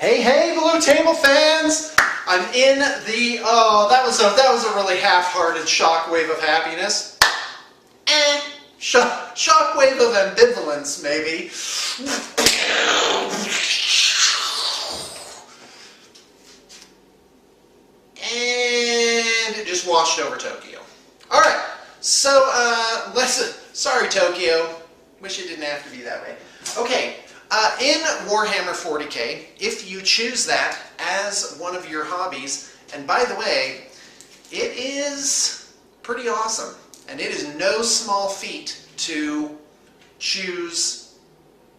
Hey, hey, Blue Table fans! I'm in the, that was a really half-hearted shockwave of happiness. Shockwave of ambivalence, maybe. And it just washed over Tokyo. Alright, so, sorry Tokyo. Wish it didn't have to be that way. Okay. In Warhammer 40k, if you choose that as one of your hobbies, and by the way, it is pretty awesome, and it is no small feat to choose,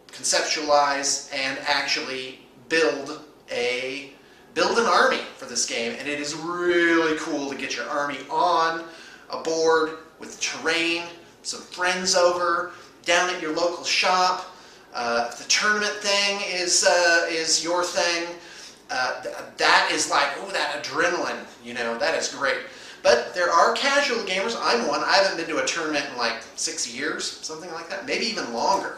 conceptualize, and actually build an army for this game, and it is really cool to get your army on a board with terrain, some friends over, down at your local shop. If the tournament thing is your thing, that is like, ooh, that adrenaline, you know, that is great. But there are casual gamers. I'm one. I haven't been to a tournament in like 6 years, something like that, maybe even longer.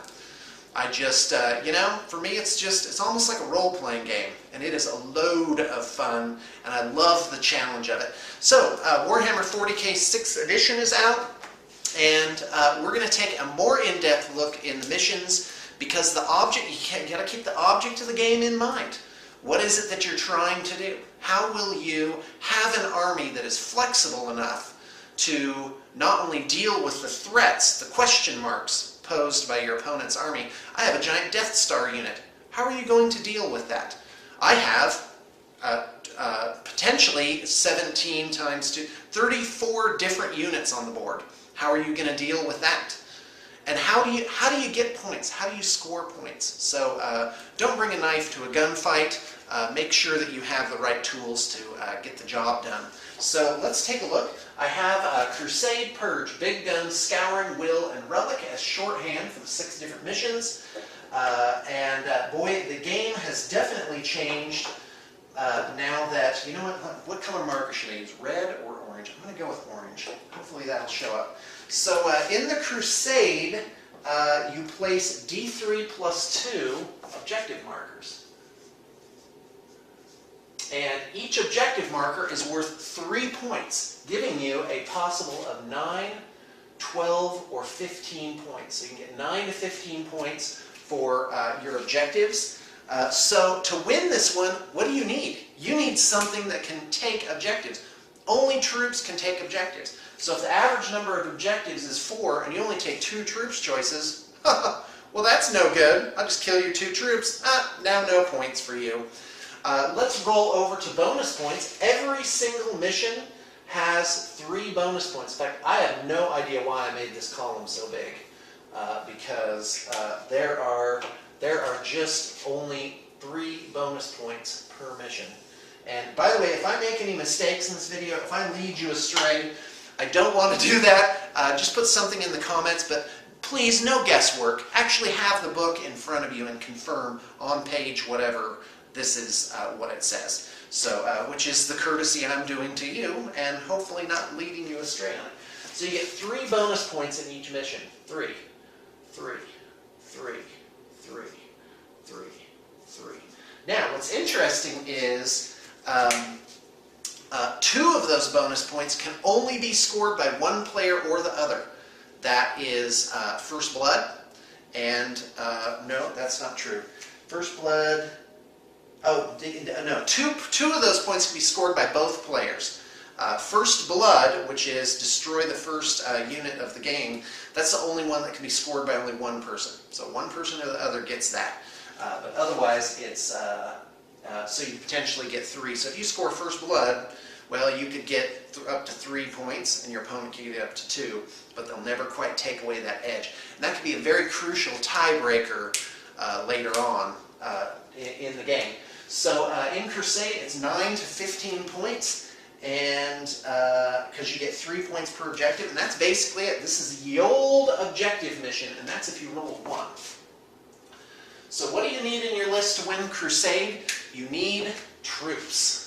I just, you know, for me it's almost like a role-playing game, and it is a load of fun, and I love the challenge of it. So, Warhammer 40k 6th edition is out, and we're going to take a more in-depth look in the missions, because the object, you got to keep the object of the game in mind. What is it that you're trying to do? How will you have an army that is flexible enough to not only deal with the threats, the question marks posed by your opponent's army? I have a giant Death Star unit. How are you going to deal with that? I have potentially 17 times 2, 34 different units on the board. How are you going to deal with that? And how do you get points? How do you score points? So don't bring a knife to a gunfight. Make sure that you have the right tools to get the job done. So let's take a look. I have Crusade, Purge, Big Guns, Scouring, Will, and Relic as shorthand for the 6 different missions. Boy, the game has definitely changed now that, you know what color marker should I use? Red or orange? I'm going to go with orange. Hopefully that'll show up. So in the Crusade, you place D3 plus 2 objective markers. And each objective marker is worth 3 points, giving you a possible of 9, 12, or 15 points. So you can get 9 to 15 points for your objectives. So to win this one, what do you need? You need something that can take objectives. Only troops can take objectives. So if the average number of objectives is 4 and you only take 2 troops choices, well, that's no good. I'll just kill your 2 troops. Now no points for you. Let's roll over to bonus points. Every single mission has 3 bonus points. In fact, I have no idea why I made this column so big, because there are just only 3 bonus points per mission. And by the way, if I make any mistakes in this video, if I lead you astray, I don't want to do that. Just put something in the comments, but please, no guesswork. Actually have the book in front of you and confirm on page whatever this is what it says. So, which is the courtesy I'm doing to you, and hopefully not leading you astray on it. So you get 3 bonus points in each mission. 3, 3, 3, 3, 3, 3. Now, what's interesting is 2 of those bonus points can only be scored by one player or the other. That is First Blood, and no, that's not true. First Blood, no, two of those points can be scored by both players. First Blood, which is destroy the first unit of the game, that's the only one that can be scored by only one person. So one person or the other gets that. But otherwise, it's so you potentially get 3. So if you score First Blood, well, you could get up to 3 points, and your opponent could get up to 2, but they'll never quite take away that edge. And that could be a very crucial tiebreaker later on in the game. So in Crusade, it's 9 to 15 points, and because you get 3 points per objective, and that's basically it. This is the old objective mission, and that's if you roll 1. So what do you need in your list to win Crusade? You need troops.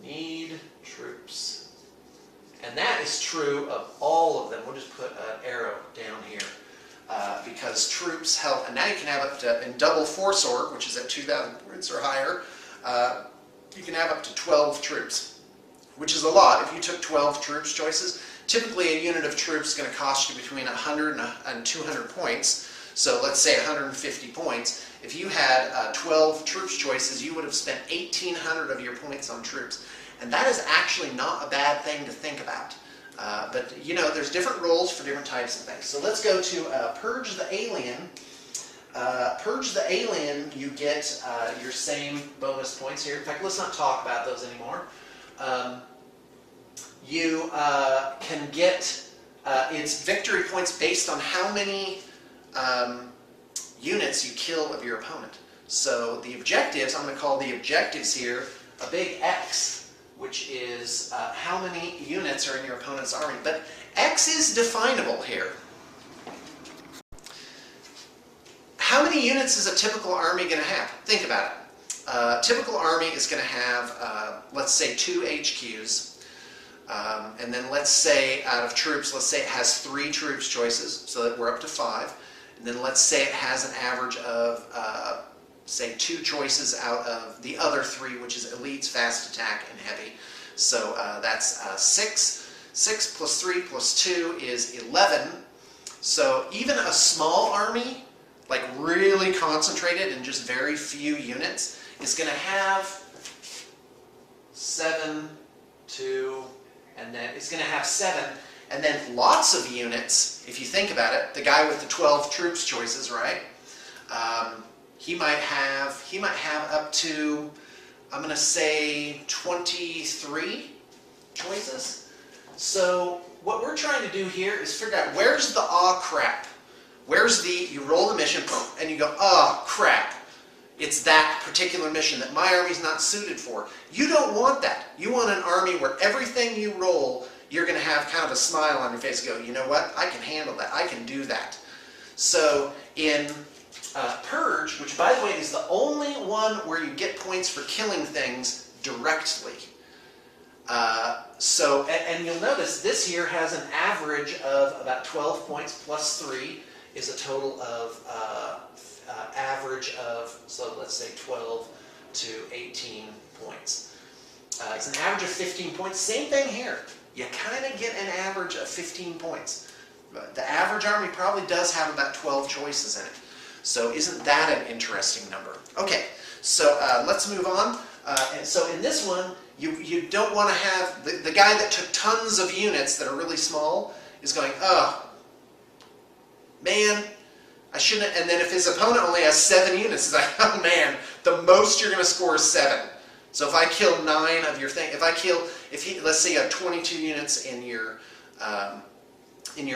Need troops. And that is true of all of them. We'll just put an arrow down here. because troops help, and now you can have up to, in double force org, which is at 2,000 points or higher, you can have up to 12 troops, which is a lot. If you took 12 troops choices, typically a unit of troops is going to cost you between 100 and 200 points. So let's say 150 points. If you had 12 troops choices, you would have spent 1,800 of your points on troops. And that is actually not a bad thing to think about. But you know, there's different roles for different types of things. So let's go to Purge the Alien. Purge the Alien, you get your same bonus points here. In fact, let's not talk about those anymore. You can get its victory points based on how many units you kill of your opponent. So the objectives, I'm going to call the objectives here a big X, which is how many units are in your opponent's army. But X is definable here. How many units is a typical army going to have? Think about it. A typical army is going to have, let's say, 2 HQs. And then let's say out of troops, let's say it has 3 troops choices, so that we're up to 5. And then let's say it has an average of, say, 2 choices out of the other 3, which is elites, fast attack, and heavy. So that's 6. 6 plus 3 plus 2 is 11. So even a small army, like really concentrated in just very few units, is going to have 7, 2, and then it's going to have 7, and then lots of units. If you think about it, the guy with the 12 troops choices, right? He might have up to, I'm going to say, 23 choices. So what we're trying to do here is figure out where's the crap. Where's the, you roll the mission, and you go, oh crap. It's that particular mission that my army's not suited for. You don't want that. You want an army where everything you roll, you're going to have kind of a smile on your face and go, you know what, I can handle that. I can do that. So in Purge, which by the way is the only one where you get points for killing things directly. And you'll notice this here has an average of about 12 points plus 3 is a total of average of, so let's say 12 to 18 points. It's an average of 15 points. Same thing here. You kind of get an average of 15 points. But the average army probably does have about 12 choices in it. So isn't that an interesting number? Okay, so let's move on. And so in this one, you don't want to have, the guy that took tons of units that are really small is going, oh, man, I shouldn't, and then if his opponent only has 7 units, it's like, oh man, the most you're going to score is 7. So if I kill 9 of your thing, let's say you have 22 units in your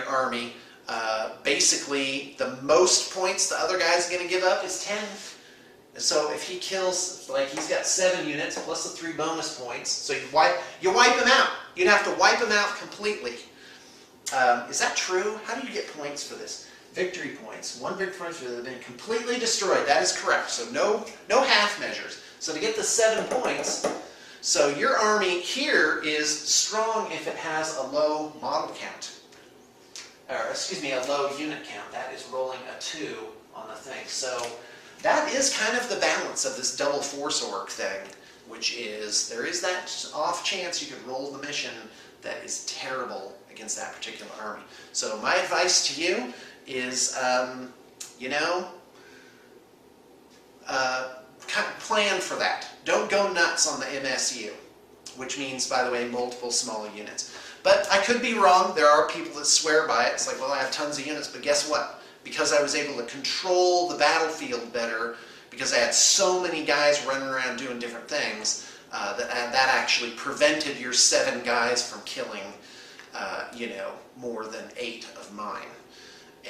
army, basically the most points the other guy's going to give up is 10. And so if he kills, like he's got 7 units plus the 3 bonus points, so you wipe him out. You'd have to wipe him out completely. Is that true? How do you get points for this? Victory points. 1 victory point for they've been completely destroyed. That is correct. So no half measures. So to get the 7 points, so your army here is strong if it has a low model count. Or excuse me, a low unit count. That is rolling a 2 on the thing. So that is kind of the balance of this double force org thing, which is there is that off chance you could roll the mission that is terrible against that particular army. So my advice to you is, kind of plan for that. Don't go nuts on the MSU, which means, by the way, multiple small units. But I could be wrong. There are people that swear by it. It's like, well, I have tons of units, but guess what? Because I was able to control the battlefield better, because I had so many guys running around doing different things, that actually prevented your 7 guys from killing, more than 8 of mine.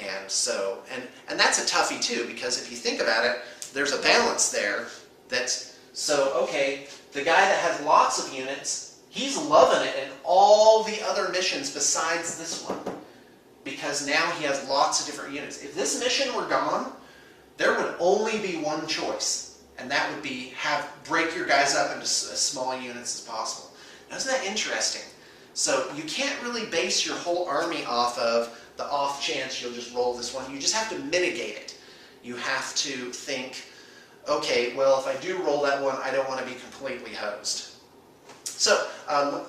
And so, and that's a toughie too, because if you think about it, there's a balance there that's, so okay, the guy that has lots of units, he's loving it in all the other missions besides this one, because now he has lots of different units. If this mission were gone, there would only be one choice, and that would be break your guys up into as small units as possible. Now, isn't that interesting? So you can't really base your whole army off of the off chance you'll just roll this one. You just have to mitigate it. You have to think, okay, well, if I do roll that one, I don't want to be completely hosed. So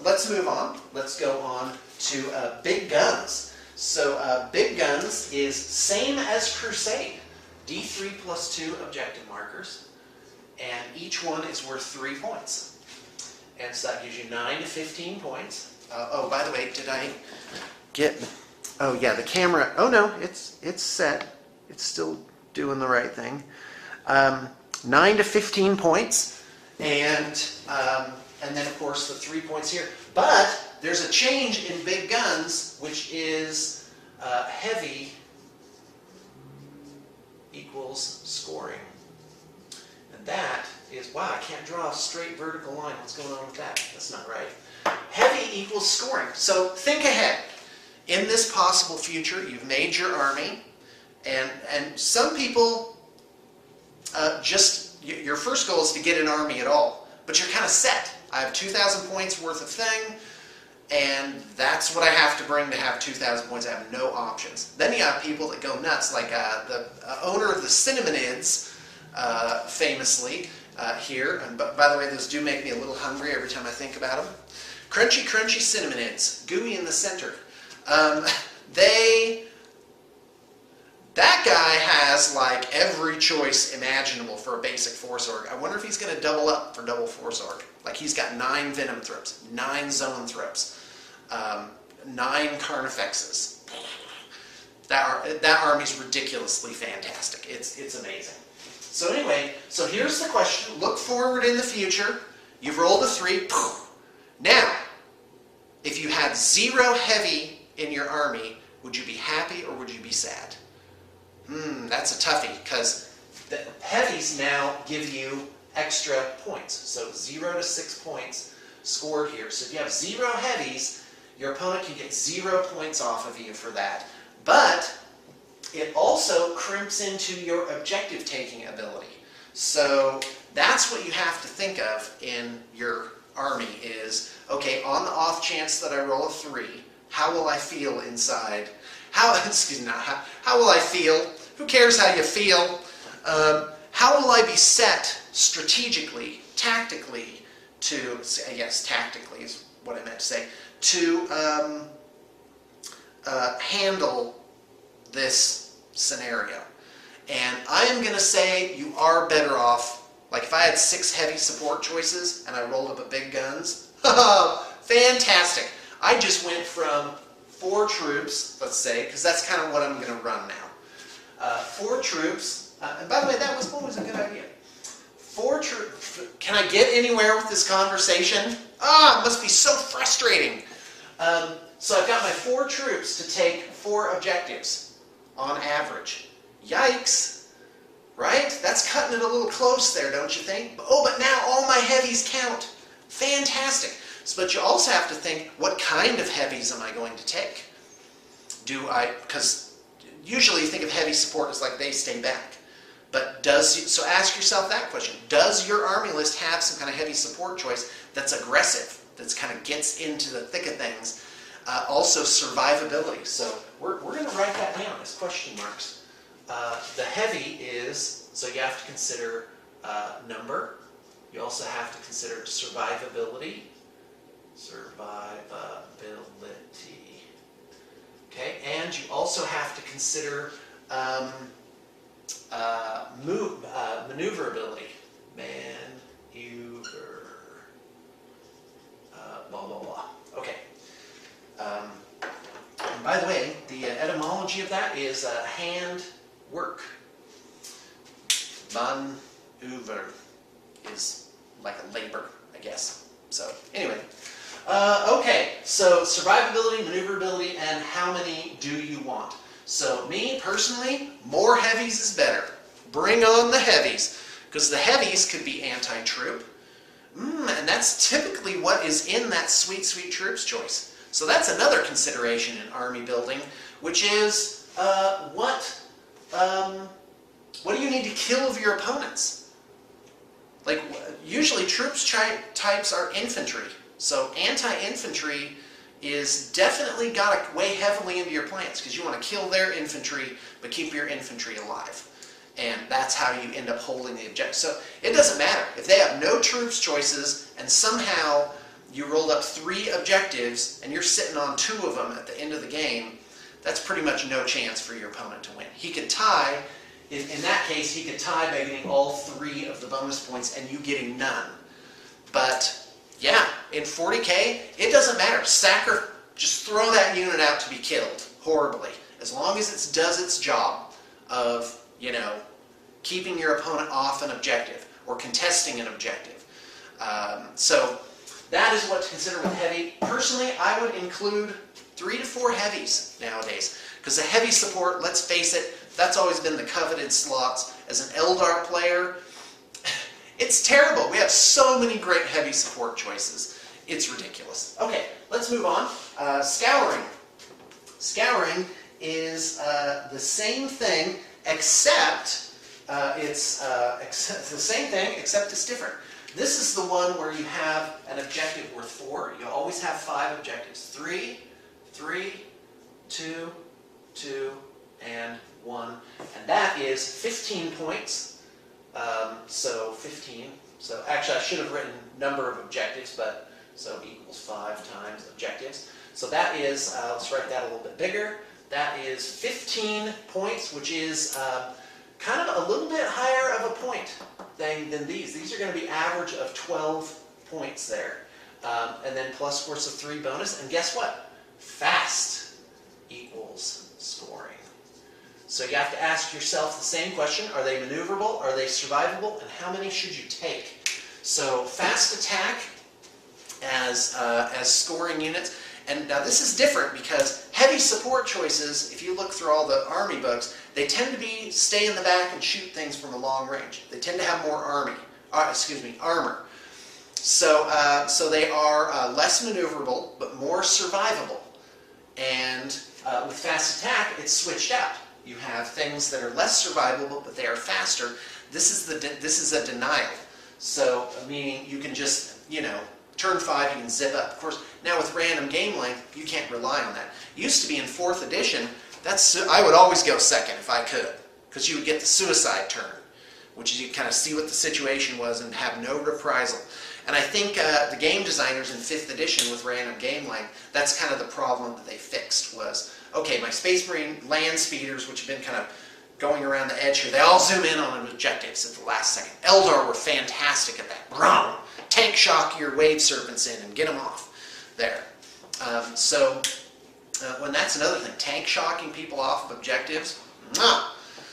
let's move on. Let's go on to big guns. So big guns is same as Crusade. D3 plus 2 objective markers, and each one is worth 3 points. And so that gives you 9 to 15 points. Oh, by the way, did I get... Oh, yeah, the camera... Oh, no, it's set. It's still doing the right thing. 9 to 15 points, and then, of course, the 3 points here. But there's a change in big guns, which is heavy equals scoring. And that is, wow, I can't draw a straight vertical line. What's going on with that? That's not right. Heavy equals scoring. So think ahead. In this possible future, you've made your army, and some people your first goal is to get an army at all, but you're kind of set. I have 2,000 points worth of thing, and that's what I have to bring to have 2,000 points. I have no options. Then you have people that go nuts, like the owner of the Cinnamonids, famously here. And by the way, those do make me a little hungry every time I think about them. Crunchy, crunchy Cinnamonids, gooey in the center. That guy has like every choice imaginable for a basic Force Org. I wonder if he's going to double up for double Force Org. Like he's got 9 Venom Throps, 9 Zone Throps, 9 Carnifexes. That army's ridiculously fantastic. It's amazing. So anyway, so here's the question. Look forward in the future. You've rolled a 3. Now, if you had 0 heavy in your army, would you be happy or would you be sad? That's a toughie, because the heavies now give you extra points. So 0 to 6 points scored here. So if you have 0 heavies, your opponent can get 0 points off of you for that. But it also crimps into your objective taking ability. So that's what you have to think of in your army is, okay, on the off chance that I roll a 3, how will I feel inside? How will I feel? Who cares how you feel? How will I be set strategically, tactically to, yes, tactically is what I meant to say, to handle this scenario? And I am going to say you are better off, like if I had 6 heavy support choices and I rolled up a big guns, fantastic. I just went from 4 troops, let's say, because that's kind of what I'm going to run now. 4 troops, and by the way, that was always a good idea. 4 troops. Can I get anywhere with this conversation? It must be so frustrating. So I've got my 4 troops to take 4 objectives on average. Yikes, right? That's cutting it a little close there, don't you think? Oh, but now all my heavies count. Fantastic. But you also have to think, what kind of heavies am I going to take? Because usually you think of heavy support as like they stay back. But so ask yourself that question. Does your army list have some kind of heavy support choice that's aggressive, that's kind of gets into the thick of things? Also survivability. So we're going to write that down as question marks. The heavy is, so you have to consider number. You also have to consider survivability. Okay, and you also have to consider maneuverability. Blah, blah, blah. Okay. And by the way, the etymology of that is hand work. Maneuver is like a labor, I guess. So anyway. Okay, so survivability, maneuverability, and how many do you want? So me, personally, more heavies is better. Bring on the heavies. Because the heavies could be anti-troop. And that's typically what is in that sweet, sweet troops choice. So that's another consideration in army building, which is what do you need to kill of your opponents? Like, usually troops types are infantry. So anti-infantry is definitely got to weigh heavily into your plans because you want to kill their infantry but keep your infantry alive. And that's how you end up holding the objective. So it doesn't matter. If they have no troops choices and somehow you rolled up 3 objectives and you're sitting on 2 of them at the end of the game, that's pretty much no chance for your opponent to win. He could tie, in that case, he could tie by getting all 3 of the bonus points and you getting none. But yeah, in 40K, it doesn't matter. Just throw that unit out to be killed horribly. As long as it does its job of, you know, keeping your opponent off an objective or contesting an objective. So that is what to consider with heavy. Personally, I would include 3 to 4 heavies nowadays. Because the heavy support, let's face it, that's always been the coveted slots. As an Eldar player, it's terrible. We have so many great heavy support choices. It's ridiculous. Okay, let's move on. Scouring. Scouring is the same thing, except it's the same thing, except it's different. This is the one where you have an objective worth 4. You always have 5 objectives. 3, 3, 2, 2, and 1. And that is 15 points. So 15. So actually I should have written number of objectives, but so equals 5 times objectives. So that is, let's write that a little bit bigger. That is 15 points, which is kind of a little bit higher of a point than these. These are going to be average of 12 points there. And then plus force of 3 bonus. And guess what? Fast equals scoring. So you have to ask yourself the same question. Are they maneuverable? Are they survivable? And how many should you take? So fast attack as scoring units. And now this is different because heavy support choices, if you look through all the army books, they tend to be stay in the back and shoot things from a long range. They tend to have more armor. So they are less maneuverable, but more survivable. And with fast attack, it's switched out. You have things that are less survivable, but they are faster. This is a denial. So meaning you can just, you know, turn 5, you can zip up. Of course, now with random game length, you can't rely on that. It used to be in 4th edition, I would always go second if I could, because you would get the suicide turn, which is you kind of see what the situation was and have no reprisal. And I think the game designers in 5th edition with random game length, that's kind of the problem that they fixed was, okay, my Space Marine land speeders, which have been kind of going around the edge here, they all zoom in on objectives at the last second. Eldar were fantastic at that. Brum! Tank shock your wave serpents in and get them off there. When that's another thing, tank shocking people off of objectives.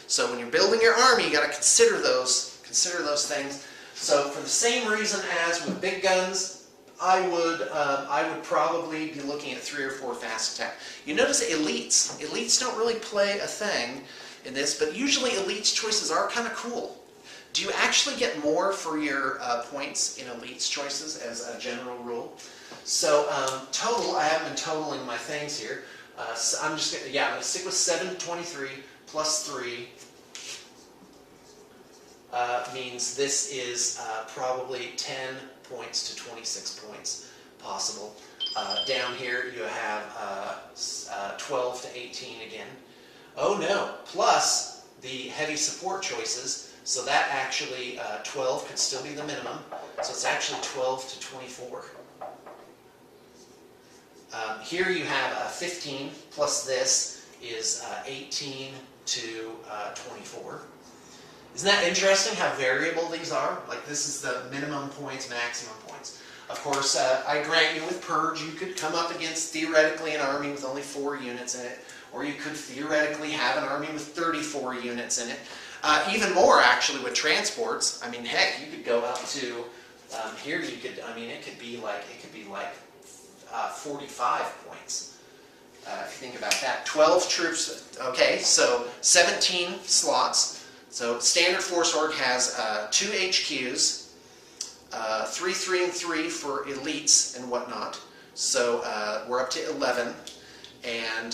So when you're building your army, you got to consider those things. So for the same reason as with big guns, I would probably be looking at 3 or 4 fast attack. You notice elites. Elites don't really play a thing in this, but usually elites choices are kind of cool. Do you actually get more for your points in elites choices as a general rule? So total, I haven't been totaling my things here. So I'm just going to stick with 7 to 23 plus 3 means this is probably 10 points to 26 points possible. Down here you have 12 to 18 again. Oh no, plus the heavy support choices. So that actually, 12 could still be the minimum. So it's actually 12 to 24. Here you have 15 plus this is 18 to 24. Isn't that interesting how variable these are? Like this is the minimum points, maximum points. Of course, I grant you with Purge, you could come up against theoretically an army with only 4 units in it, or you could theoretically have an army with 34 units in it. Even more actually with transports. I mean, heck, you could go up to here. You could. I mean, it could be like 45 points. If you think about that, 12 troops. Okay, so 17 slots. So standard force org has 2 HQs, 3, 3, and 3 for elites and whatnot. So we're up to 11, and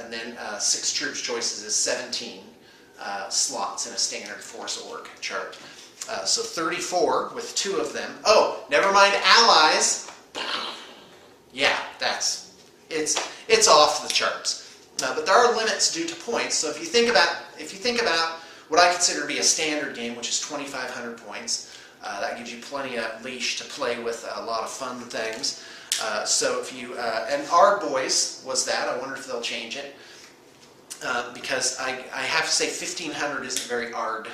then 6 troops choices is 17. Slots in a standard force org chart. So 34 with 2 of them. Oh, never mind allies. Yeah, that's it's off the charts. But there are limits due to points. So if you think about what I consider to be a standard game, which is 2,500 points, that gives you plenty of leash to play with a lot of fun things. So if you and our boys was that. I wonder if they'll change it because I have to say 1,500 isn't very hard.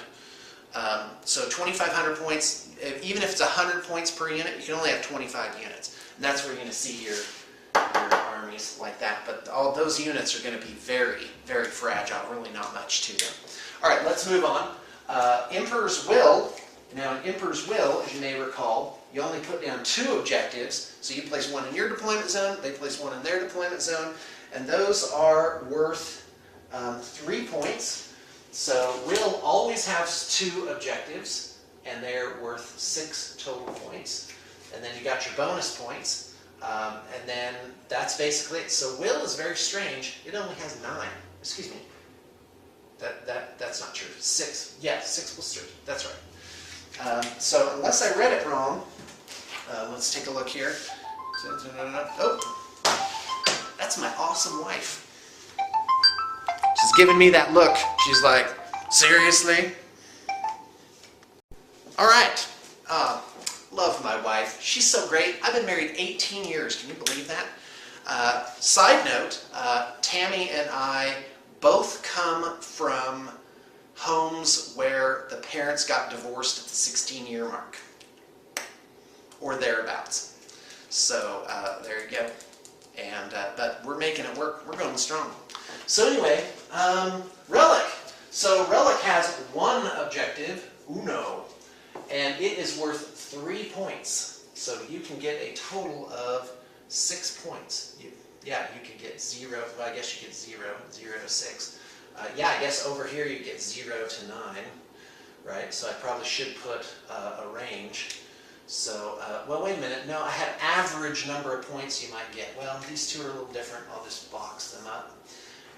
So 2,500 points, even if it's 100 points per unit, you can only have 25 units. And that's where you're going to see your armies like that. But all those units are going to be very, very fragile, really not much to them. All right, let's move on. Emperor's Will. Now, in Emperor's Will, as you may recall, you only put down 2 objectives. So you place one in your deployment zone, they place one in their deployment zone, and those are worth 3 points. So Will always has 2 objectives, and they're worth 6 total points. And then you got your bonus points, and then that's basically it. So Will is very strange. It only has 9. Excuse me. That's not true. 6. Yeah, 6 plus 3. That's right. So unless I read it wrong, let's take a look here. Oh, that's my awesome wife. She's giving me that look. She's like, seriously? All right. Love my wife. She's so great. I've been married 18 years. Can you believe that? Side note, Tammy and I both come from homes where the parents got divorced at the 16-year mark. Or thereabouts. So there you go. And but we're making it work. We're going strong. So anyway, Relic. So Relic has 1 objective, uno, and it is worth 3 points. So you can get a total of 6 points. You can get 0. Well, I guess you get 0 to 6. Yeah, I guess over here you get 0 to 9, right? So I probably should put a range. So, well, wait a minute. No, I had average number of points you might get. Well, these 2 are a little different. I'll just box them up.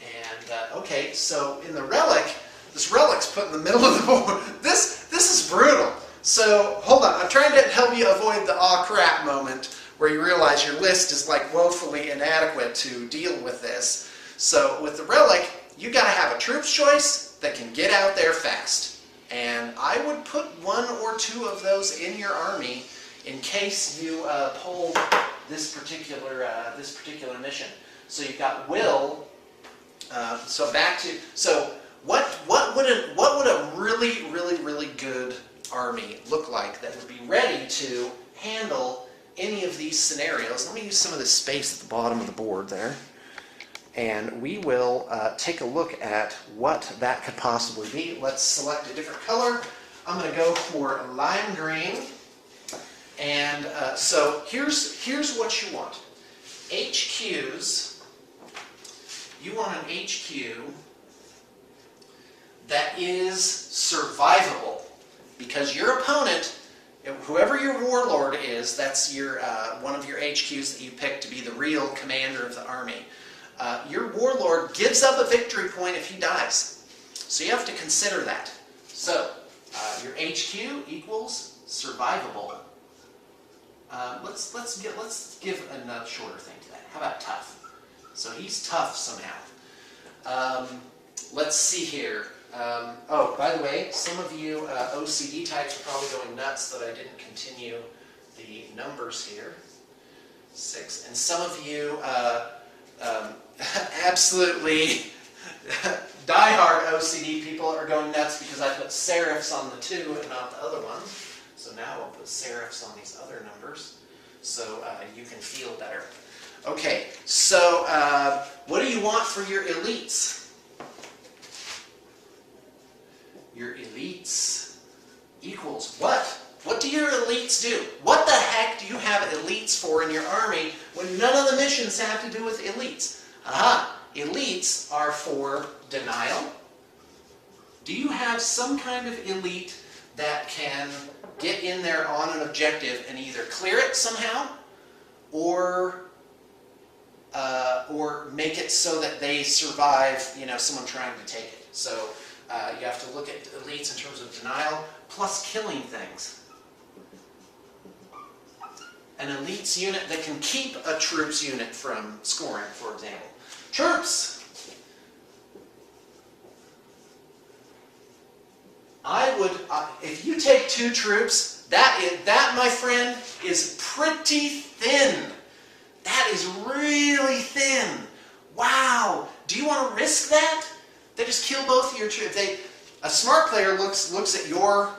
And, okay, so in the Relic, this Relic's put in the middle of the board. This is brutal. So, hold on. I'm trying to help you avoid the aw crap moment where you realize your list is like woefully inadequate to deal with this. So, with the Relic, you got to have a troops choice that can get out there fast. And I would put 1 or 2 of those in your army in case you pulled this particular mission. So you've got Will. So what would a really good army look like that would be ready to handle any of these scenarios? Let me use some of this space at the bottom of the board there. And we will take a look at what that could possibly be. Let's select a different color. I'm going to go for lime green. And so here's what you want. HQs. You want an HQ that is survivable. Because your opponent, whoever your warlord is, that's your one of your HQs that you pick to be the real commander of the army. Your warlord gives up a victory point if he dies. So you have to consider that. So your HQ equals survivable. Let's give a shorter thing to that. How about tough? So he's tough somehow. Let's see here. Oh, by the way, some of you OCD types are probably going nuts that I didn't continue the numbers here. 6. And some of you absolutely diehard OCD people are going nuts because I put serifs on the 2 and not the other one. So now I'll put serifs on these other numbers so you can feel better. Okay, so what do you want for your elites? Your elites equals what? What do your elites do? What the heck do you have elites for in your army when none of the missions have to do with elites? Aha! Elites are for denial. Do you have some kind of elite that can get in there on an objective and either clear it somehow or make it so that they survive, someone trying to take it? So you have to look at elites in terms of denial plus killing things. an elites unit that can keep a troops unit from scoring, for example. Troops! I would, if you take 2 troops, that, my friend, is pretty thin. That is really thin. Wow. Do you want to risk that? They just kill both of your troops. A smart player looks at your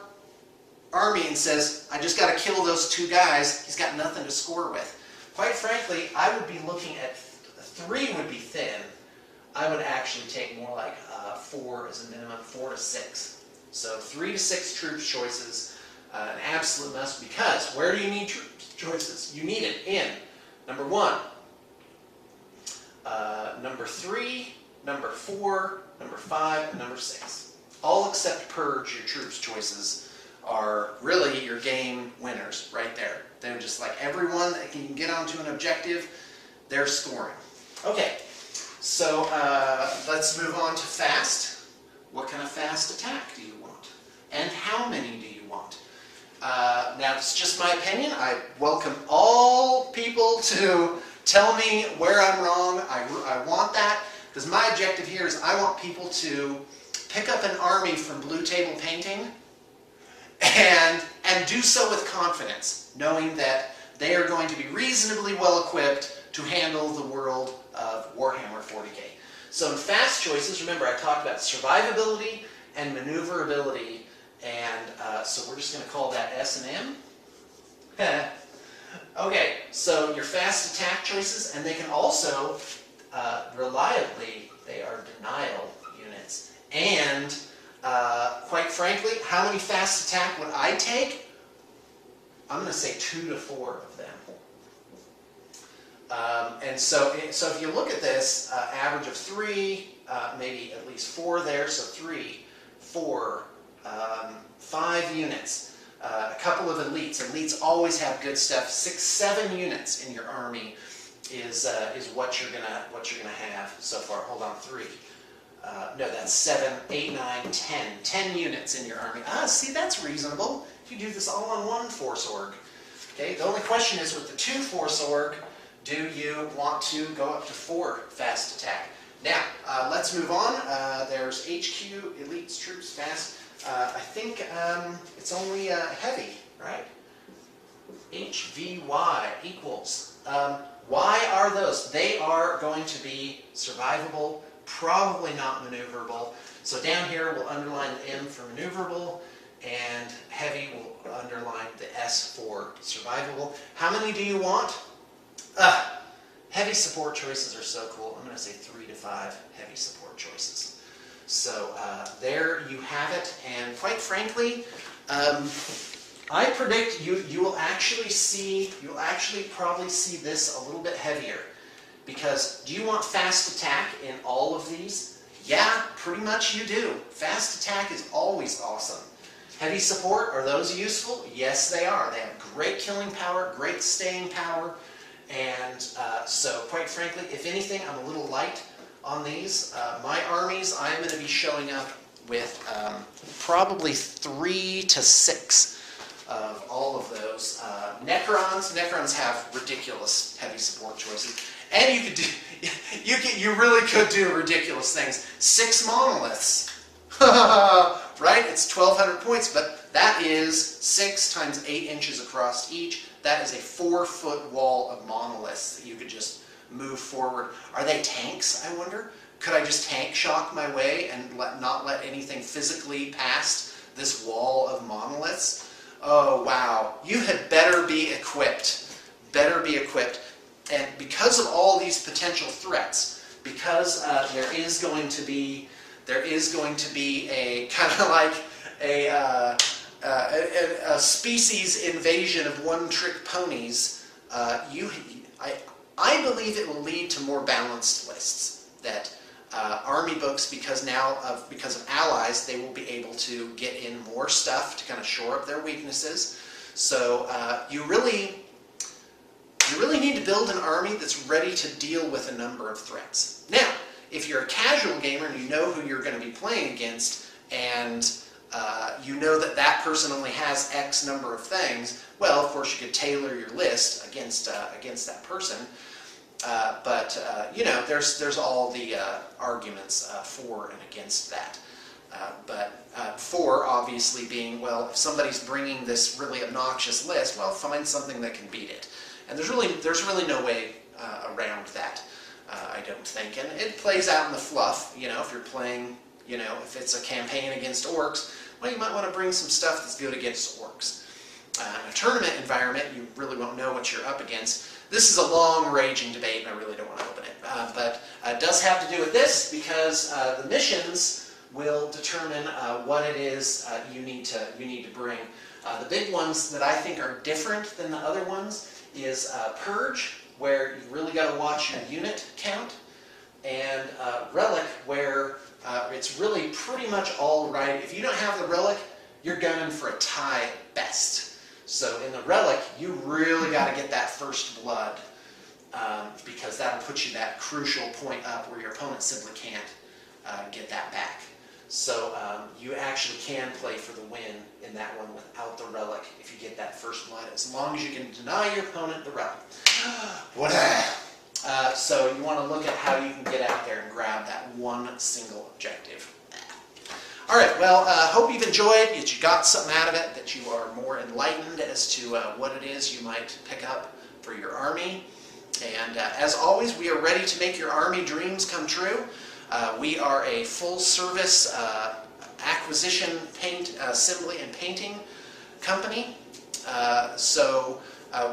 army and says, I just got to kill those 2 guys. He's got nothing to score with. Quite frankly, I would be looking at 3 would be thin. I would actually take more like 4 as a minimum, 4 to 6. So 3 to 6 troops choices, an absolute must, because where do you need troops choices? You need it in number 1, number 3, number 4, number 5, and number 6. All except Purge, your troops choices, are really your game winners right there. They're just like everyone that can get onto an objective, they're scoring. Okay, so let's move on to fast. What kind of fast attack do you want? And how many do you want? Now, it's just my opinion. I welcome all people to tell me where I'm wrong. I want that, because my objective here is I want people to pick up an army from Blue Table Painting and do so with confidence, knowing that they are going to be reasonably well equipped to handle the world of Warhammer 40k. So in fast choices, remember I talked about survivability and maneuverability, and so we're just going to call that S and M. Okay, so your fast attack choices, and they can also, reliably, they are denial units. And quite frankly, how many fast attack would I take? I'm going to say 2 to 4 of them. And so if you look at this, average of 3, maybe at least 4 there, so 3, 4, 5 units, a couple of elites. Elites always have good stuff. 6, 7 units in your army is what you're gonna have so far. Hold on, 3. No, that's 7, 8, 9, 10. 10 units in your army. See, that's reasonable. You do this all on 1 force org. Okay. The only question is with the 2 force org, do you want to go up to 4 fast attack? Now, let's move on. There's HQ, elites, troops, fast. I think it's only heavy, right? HVY equals. Why are those? They are going to be survivable, probably not maneuverable. So down here we'll underline the M for maneuverable, and heavy will underline the S for survivable. How many do you want? Heavy support choices are so cool. I'm going to say 3 to 5 heavy support choices. So there you have it. And quite frankly, I predict you will actually probably see this a little bit heavier. Because do you want fast attack in all of these? Yeah, pretty much you do. Fast attack is always awesome. Heavy support, are those useful? Yes, they are. They have great killing power, great staying power. And so, quite frankly, if anything, I'm a little light on these. My armies, I'm going to be showing up with probably 3 to 6 of all of those. Necrons have ridiculous heavy support choices. And you could do, you really could do ridiculous things. 6 monoliths. Right? It's 1,200 points, but that is 6 times 8 inches across each. That is a 4-foot wall of monoliths that you could just move forward. Are they tanks, I wonder? Could I just tank shock my way and not let anything physically past this wall of monoliths? Oh, wow. You had better be equipped. Better be equipped. And because of all these potential threats, because there is going to be a kind of like a species invasion of one-trick ponies, I believe it will lead to more balanced lists. That army books, because of allies, they will be able to get in more stuff to kind of shore up their weaknesses. So you really need to build an army that's ready to deal with a number of threats. Now, if you're a casual gamer and you know who you're going to be playing against, and you know that that person only has X number of things, well, of course, you could tailor your list against that person. You know, there's all the arguments for and against that. For obviously being, well, if somebody's bringing this really obnoxious list, well, find something that can beat it. And there's really no way around that, I don't think. And it plays out in the fluff. You know, if you're playing, you know, if it's a campaign against orcs, well, you might want to bring some stuff that's good against orcs. In a tournament environment, you really won't know what you're up against. This is a long, raging debate, and I really don't want to open it. But it does have to do with this, because the missions will determine what it is you need to bring. The big ones that I think are different than the other ones is Purge, where you really got to watch your unit count, and Relic, where it's really pretty much all right. If you don't have the Relic, you're gunning for a tie at best. So in the Relic, you really got to get that first blood, because that'll put you that crucial point up where your opponent simply can't get that back. So you actually can play for the win in that one without the Relic if you get that first blood, as long as you can deny your opponent the Relic. So you want to look at how you can get out there and grab that one single objective. All right, well, hope you've enjoyed, that you got something out of it, that you are more enlightened as to what it is you might pick up for your army. And as always, we are ready to make your army dreams come true. We are a full-service acquisition, paint, assembly, and painting company.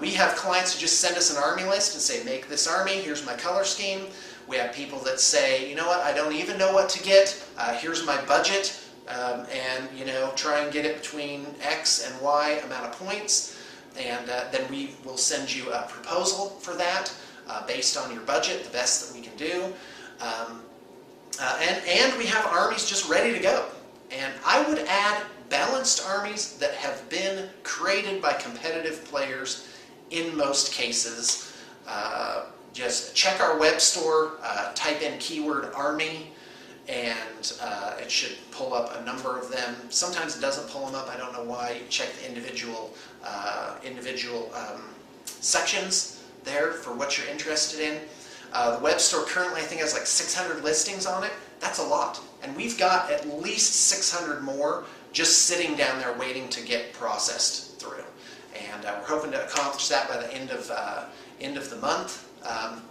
We have clients who just send us an army list and say, make this army, here's my color scheme. We have people that say, you know what, I don't even know what to get, here's my budget, and you know, try and get it between X and Y amount of points, and then we will send you a proposal for that based on your budget, the best that we can do. And we have armies just ready to go. And I would add balanced armies that have been created by competitive players in most cases. Just check our web store, type in keyword army, and it should pull up a number of them. Sometimes it doesn't pull them up, I don't know why. You check the individual sections there for what you're interested in. The web store currently, I think, has like 600 listings on it. That's a lot. And we've got at least 600 more just sitting down there waiting to get processed through. And we're hoping to accomplish that by the end of the month,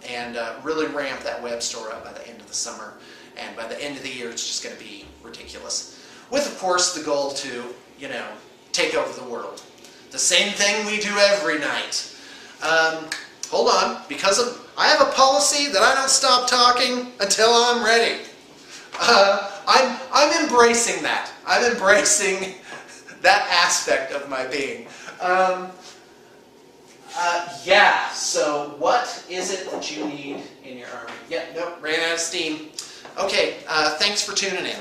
and really ramp that web store up by the end of the summer. And by the end of the year, it's just going to be ridiculous. With, of course, the goal to, you know, take over the world. The same thing we do every night. Hold on, I have a policy that I don't stop talking until I'm ready. I'm embracing that. I'm embracing that aspect of my being. Yeah, so what is it that you need in your army? Yeah, nope, ran out of steam. Okay, thanks for tuning in.